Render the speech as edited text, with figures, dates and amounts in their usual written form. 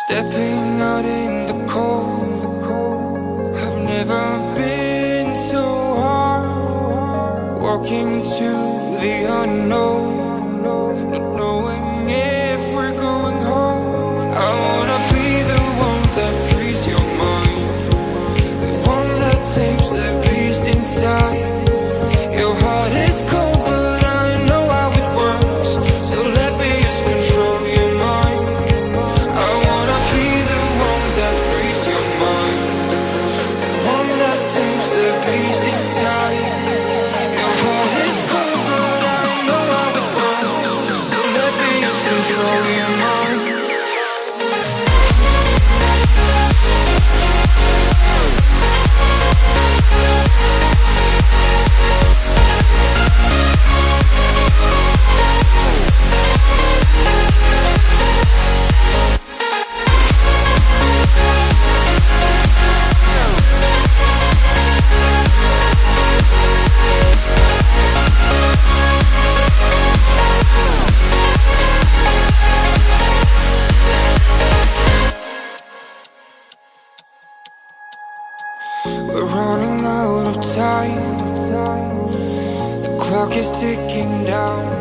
Stepping out in the cold, I've never been so hard. Walking to the unknown, not knowing if we're going home. I wanna be the one that frees your mind, the one that tames the beast inside. Your heart is cold, but I know how it works, so let me just control your mind. I wanna be the one that frees your mind, the one that tames the beast inside. Your heart is cold, but I know how it works, so let me just control your mind. We're running out of time, the clock is ticking down.